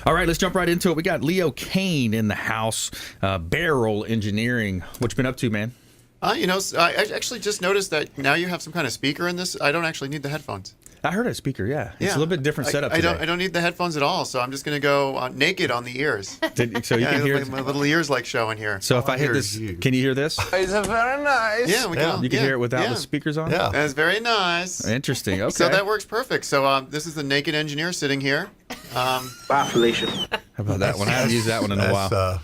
All right, let's jump right into it. We got Leo Cannyn in the house, Beryl Engineering. What you been up to, man? I actually just noticed that now you have some kind of speaker in this. I don't actually need the headphones. I heard a speaker, yeah. It's a little bit different setup I today. don't need the headphones at all, so I'm just going to go naked on the ears. So you can hear my little ears like showing here. So if I hit this, can you hear this? It's very nice. Yeah, we can. You can hear it without the speakers on? Yeah. That's very nice. Interesting, okay. So that works perfect. So this is the naked engineer sitting here. Bye, Felicia. How about that one? I haven't used that one in a while.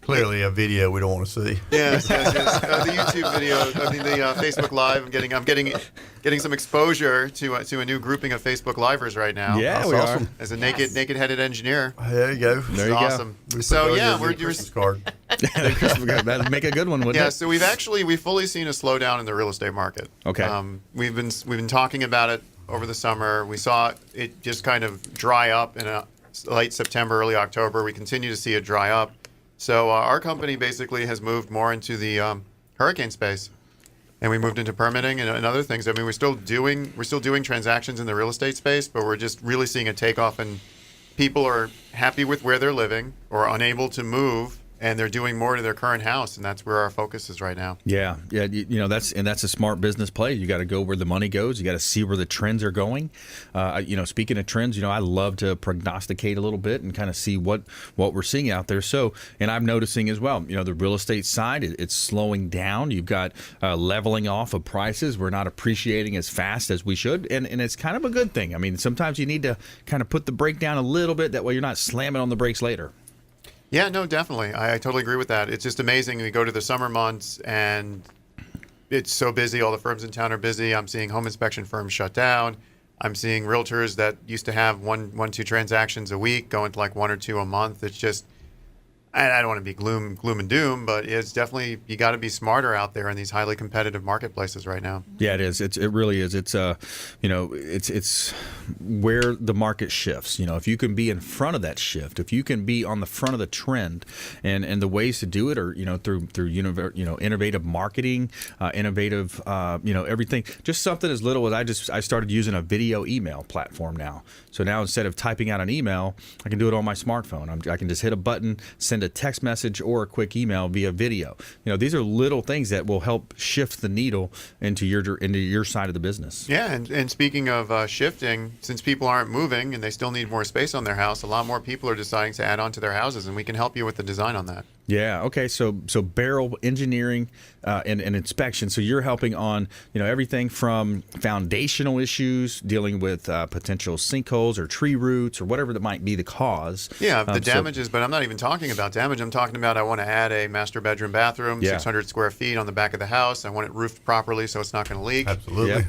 Clearly a video we don't want to see. Yes. The YouTube video, the Facebook Live. I'm getting some exposure to a new grouping of Facebook Livers right now. Yeah, That's we awesome. are. As a naked-headed engineer. There you go. There you Awesome. We So put yeah, those in we're your Christmas card. That'd make a good one, wouldn't Yeah, it? so we've fully seen a slowdown in the real estate market. Okay. We've been talking about it over the summer. We saw it just kind of dry up in late September, early October. We continue to see it dry up. So our company basically has moved more into the hurricane space, and we moved into permitting and other things. I mean, we're still doing transactions in the real estate space, but we're just really seeing a takeoff, and people are happy with where they're living or unable to move, and they're doing more to their current house, and that's where our focus is right now. Yeah. That's a smart business play. You got to go where the money goes. You got to see where the trends are going. Speaking of trends, I love to prognosticate a little bit and kind of see what we're seeing out there. So, and I'm noticing as well, the real estate side, it's slowing down. You've got leveling off of prices. We're not appreciating as fast as we should, and it's kind of a good thing. I mean, sometimes you need to kind of put the brake down a little bit. That way, you're not slamming on the brakes later. Yeah, no, definitely. I totally agree with that. It's just amazing. We go to the summer months and it's so busy. All the firms in town are busy. I'm seeing home inspection firms shut down. I'm seeing realtors that used to have two transactions a week going to like one or two a month. It's just, I don't want to be gloom and doom, but it's definitely, you got to be smarter out there in these highly competitive marketplaces right now. Yeah, it is. It really is. It's it's where the market shifts. If you can be in front of that shift, if you can be on the front of the trend, and the ways to do it are through innovative marketing, innovative everything. Just something as little as I started using a video email platform now. So now instead of typing out an email, I can do it on my smartphone. I can just hit a button, send a text message or a quick email via video. These are little things that will help shift the needle into your side of the business. Yeah, and speaking of shifting, since people aren't moving and they still need more space on their house, a lot more people are deciding to add on to their houses, and we can help you with the design on that. Yeah. Okay. So Beryl Engineering and inspection. So you're helping on everything from foundational issues, dealing with potential sinkholes or tree roots or whatever that might be the cause. Yeah, the damages. But I'm not even talking about damage. I'm talking about I want to add a master bedroom bathroom, 600 square feet on the back of the house. I want it roofed properly so it's not going to leak. Absolutely.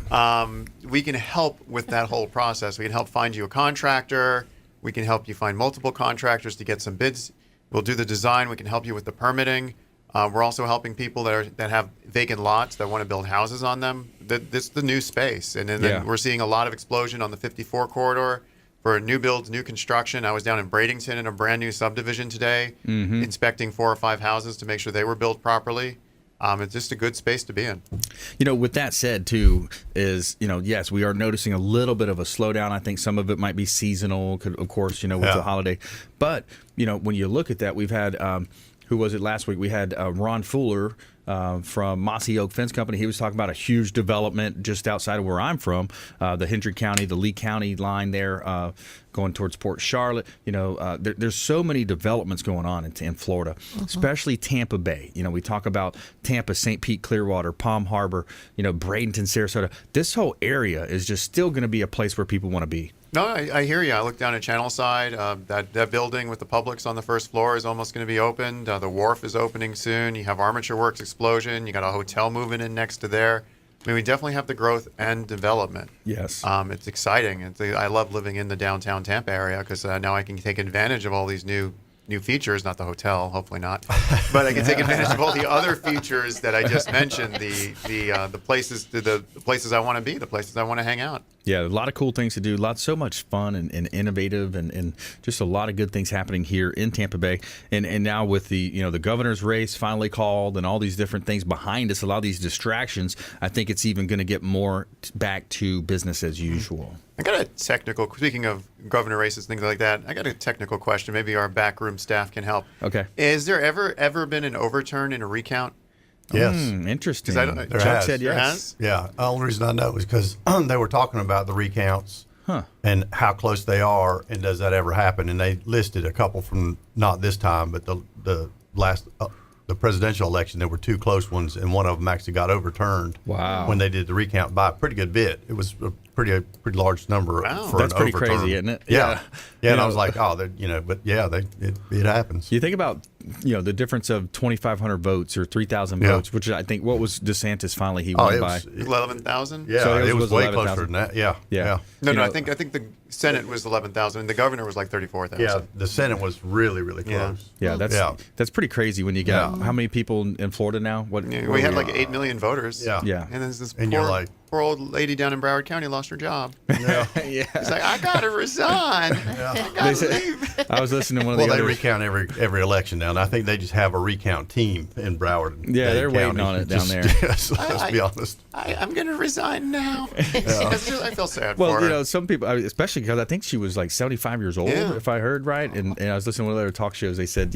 We can help with that whole process. We can help find you a contractor. We can help you find multiple contractors to get some bids. We'll do the design. We can help you with the permitting. We're also helping people that have vacant lots that want to build houses on them. This is the new space. And then we're seeing a lot of explosion on the 54 corridor for new builds, new construction. I was down in Bradenton in a brand new subdivision today, inspecting 4 or 5 houses to make sure they were built properly. It's just a good space to be in. With that said, too, is, yes, we are noticing a little bit of a slowdown. I think some of it might be seasonal, of course, with the holiday. But, when you look at that, we've had, who was it last week? We had Ron Fuller from Mossy Oak Fence Company. He was talking about a huge development just outside of where I'm from, the Hendry County, the Lee County line there, going towards Port Charlotte. There's so many developments going on in Florida, especially Tampa Bay. We talk about Tampa, St. Pete, Clearwater, Palm Harbor, Bradenton, Sarasota. This whole area is just still going to be a place where people want to be. No, I hear you. I look down at Channelside. That building with the Publix on the first floor is almost going to be opened. The wharf is opening soon. You have Armature Works explosion. You got a hotel moving in next to there. I mean, we definitely have the growth and development. Yes. It's exciting. I love living in the downtown Tampa area because now I can take advantage of all these new features, not the hotel, hopefully not, but I can take advantage of all the other features that I just mentioned, the places I want to be, the places I want to hang out. Yeah, a lot of cool things to do, so much fun and innovative and just a lot of good things happening here in Tampa Bay. And now with the the governor's race finally called and all these different things behind us, a lot of these distractions, I think it's even going to get more back to business as usual. I got a technical, speaking of governor races, things like that. I got a technical question. Maybe our backroom staff can help. Okay. Is there ever been an overturn in a recount? Yes. Interesting. I don't- There Chuck has. said There yes. has? Yeah. The only reason I know is because they were talking about the recounts and how close they are, and does that ever happen? And they listed a couple from not this time, but the last the presidential election. There were two close ones, and one of them actually got overturned. Wow. When they did the recount by a pretty good bit. It was a pretty large number Wow. for That's an pretty overturn. crazy, isn't it? Yeah. Yeah. Yeah. And You I was know- like, but yeah, it happens. You think about, the difference of 2,500 votes or 3,000 Yeah. votes, which I think, what was DeSantis finally he won it by? was, 11,000? yeah, So it was way 11,000. closer than that. Yeah. Yeah. Yeah. No, You I know- think the Senate was 11,000, and the governor was like 34,000. Yeah, the Senate was really, really close. Yeah, that's pretty crazy when you got Yeah. how many people in Florida now? What Yeah, what we are had like 8 million voters. Yeah. Yeah. And there's this And you're like- poor old lady down in Broward County lost her job. Yeah. yeah. She's like, I gotta resign. I They gotta said- leave. I was listening to one of Well, the they other. recount every election now, and I think they just have a recount team in Broward. and Yeah, Dade they're waiting County. on it down there. Yes, let's be honest. I'm gonna resign now. I feel sad Well, for her. some people, especially because I think she was like 75 years old, Yeah. if I heard right. And I was listening to one of the other talk shows. They said,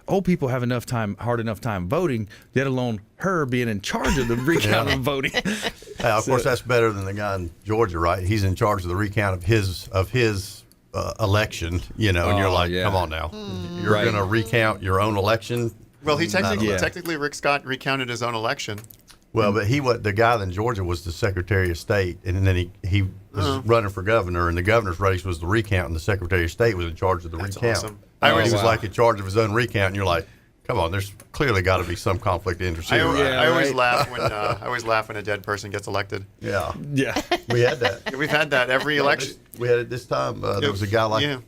old people have hard enough time voting, let alone her being in charge of the recount of voting. Of course, that's better than the guy in Georgia, right? He's in charge of the recount of his election, and you're Oh, like, yeah. come on now, you're Right. going to recount your own election? Well, he Yeah. technically Rick Scott recounted his own election. Well, but the guy in Georgia was the Secretary of State, and then he was running for governor, and the governor's race was the recount, and the Secretary of State was in charge of the That's recount. awesome. He Oh, was wow. like in charge of his own recount, and you're like, come on, there's clearly got to be some conflict of interest I, here, right? I always right. laugh when a dead person gets elected. Yeah, Yeah. we had that. We've had that every election. We had it this time. There was a guy like, Yeah.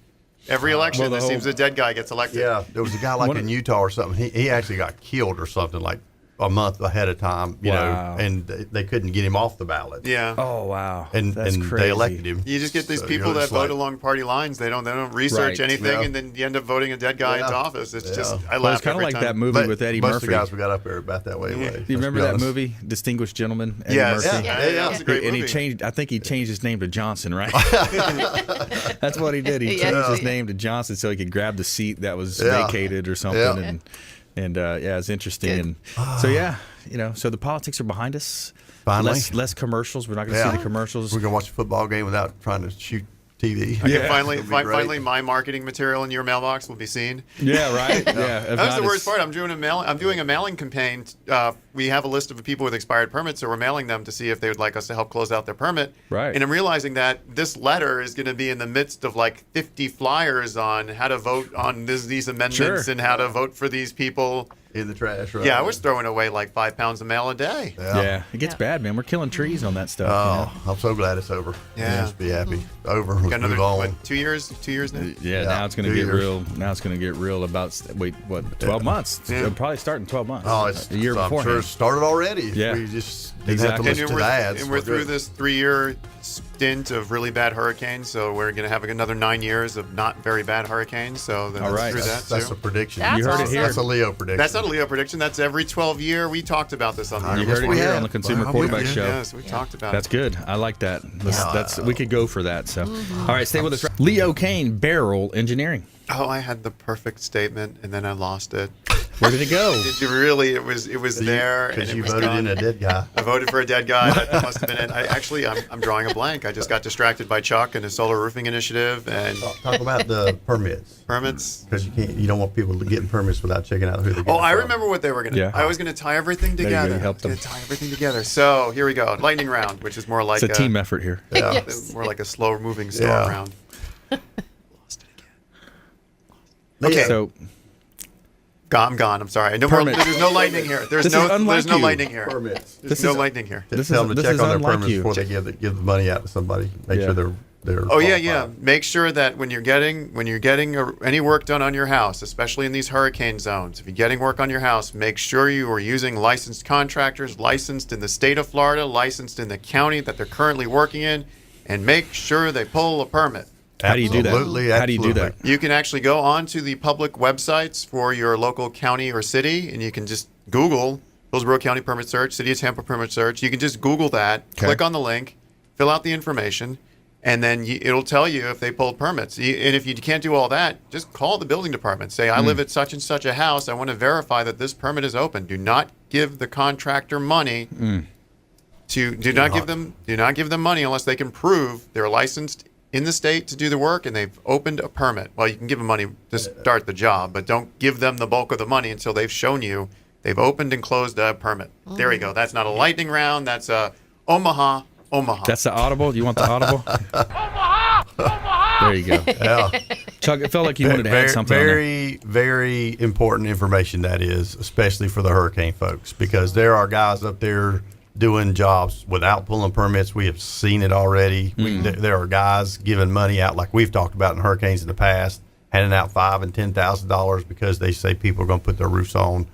Every election, Well, the it whole- seems a dead guy gets elected. yeah, there was a guy like One in of- Utah or something. He actually got killed or something like a month ahead of time, Wow. and they couldn't get him off the ballot. Yeah. Oh, wow. And That's crazy. they elected him. You just get these So people you're that just vote like, along party lines. They don't research Right. anything, Yeah. and then you end up voting a dead guy Yeah. into office. It's Yeah. just I Well, laugh it's kind of every like time. that movie But with Eddie most Murphy. of the guys we got up there about that way. Yeah. Anyway, Do you let's remember be that honest. movie, Distinguished Gentleman? Eddie Yes. Murphy? Yeah, that was a great And he movie. changed. I think he changed his name to Johnson, right? That's what he did. He Yes, changed his he- name to Johnson so he could grab the seat that was Yeah. vacated or something. Yeah. And it's interesting. Good. And so so the politics are behind us. Finally. less commercials. We're not going to Yeah. see the commercials. We're gonna watch a football game without trying to shoot TV. I can Yeah. finally, It'll be great. finally, my marketing material in your mailbox will be seen. Yeah, right. Yeah, if That's not, the worst it's- part. I'm doing a mailing campaign. We have a list of people with expired permits, so we're mailing them to see if they would like us to help close out their permit. Right. And I'm realizing that this letter is going to be in the midst of like 50 flyers on how to vote on these amendments Sure. and how to vote for these people. In the trash, right? Yeah, I was throwing away like 5 pounds of mail a day. Yeah, it gets Yeah. bad, man. We're killing trees on that stuff. Oh, I'm so glad it's over. Yeah. Just be happy. Over. Let's Got another move on. what, 2 years? 2 years now. Yeah, Yeah, now it's going to 2 get years. real. Now it's going to get real about 12 months. Yeah. It'll probably start in 12 months. Oh, it's a year I'm before. sure it started already. Yeah. We just didn't Exactly. have to listen to the ads. And we're through good. this 3-year stint of really bad hurricanes, so we're going to have another 9 years of not very bad hurricanes. So then All that's right. through That's, that that's too. a prediction. That's You heard it awesome. here. That's a Leo prediction. That's not a Leo prediction. That's every 12 year. We talked about this on the You Yes, heard it we here have. on the Consumer Well, Quarterback we- Show. Yes, we talked about That's it. good. I like that. Yeah. We could go for that. So, all right, stay with us. Leo Cannyn, Beryl Engineering. Oh, I had the perfect statement, and then I lost it. Where did it go? It was there, and Because it you was voted gone. in a dead guy. I voted for a dead guy. That must have been it. I'm drawing a blank. I just got distracted by Chuck and his solar roofing initiative and Talk about the permits. permits. Because you don't want people to get permits without checking out who they're getting Oh, I from. remember what they were going to Yeah. I was going to tie everything There you go. together. You helped I was them. gonna tie everything together. So here we go. Lightning round, which is more like It's a team effort here. Yeah. Yes. more like a slow moving storm Yeah. round. Lost it again. Okay. So, I'm gone. I'm sorry. No Permits. there's no lightning here. There's This no is unlike there's no you. lightning here. Permits. There's This no is- lightning here. This Tell is- them to this check is on their unlike permits you. before they give the money out to somebody. Make Yeah. sure they're. Oh yeah, yeah. qualified. Make sure that when you're getting any work done on your house, especially in these hurricane zones, if you're getting work on your house, make sure you are using licensed contractors, licensed in the state of Florida, licensed in the county that they're currently working in, and make sure they pull a permit. how do you do that? Absolutely, How do you do absolutely. that? You can actually go onto the public websites for your local county or city, and you can just Google Hillsborough County Permit Search, City of Tampa Permit Search. You can just Google that, Okay. click on the link, fill out the information, and then it'll tell you if they pulled permits. And if you can't do all that, just call the building department. Say, I live at such and such a house. I want to verify that this permit is open. Do not give the contractor money. Do not give them money unless they can prove they're licensed in the state to do the work and they've opened a permit. Well, you can give them money to start the job, but don't give them the bulk of the money until they've shown you they've opened and closed a permit. There you go. That's not a lightning round. That's a Omaha. That's the audible. Do you want the audible? There you go. Yeah. Chuck, it felt like you wanted to add something. Very, very important information that is, especially for the hurricane folks, because there are guys up there doing jobs without pulling permits. We have seen it already. There are guys giving money out, like we've talked about in hurricanes in the past, handing out $5,000 and $10,000 because they say people are going to put their roofs on,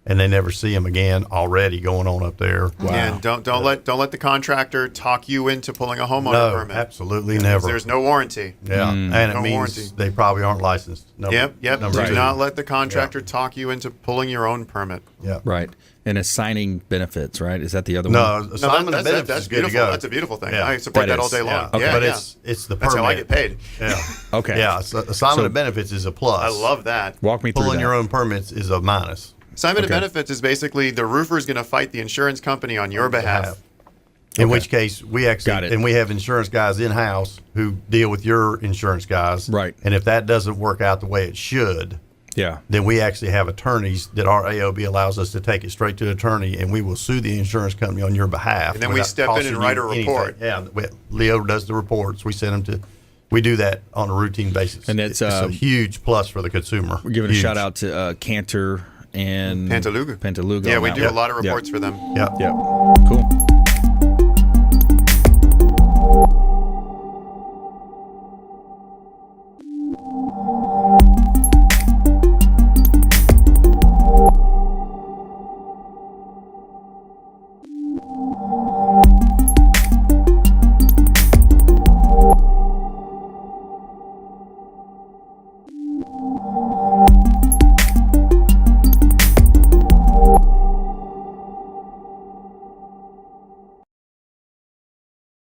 and they never see them again. Already going on up there. Wow. And don't let the contractor talk you into pulling a homeowner permit. Absolutely never. There's no warranty. Yeah, and it means warranty. They probably aren't licensed. Yep. Do not let the contractor talk you into pulling your own permit. Yeah. Right. And assigning benefits, right? Is that the other one? No, assignment of benefits that's is beautiful. good to go. That's a beautiful thing. Yeah. I support that all day long. Yeah. Okay. But it's the permit. That's how I get paid. Yeah. Okay. Yeah. So assignment of benefits is a plus. I love that. Walk me through Pulling that. your own permits is a minus. Assignment of benefits is basically the roofer is going to fight the insurance company on your behalf. In which case, we actually, and we have insurance guys in-house who deal with your insurance guys. Right. And if that doesn't work out the way it should, then we actually have attorneys that our AOB allows us to take it straight to the attorney, and we will sue the insurance company on your behalf. And then we step in and write a report. Yeah. Leo does the reports. We send them to. We do that on a routine basis. And it's a huge plus for the consumer. We're giving a shout out to Cantor and Pantaluga. Pantaluga. Yeah, we do a lot of reports for them. Yeah. Cool.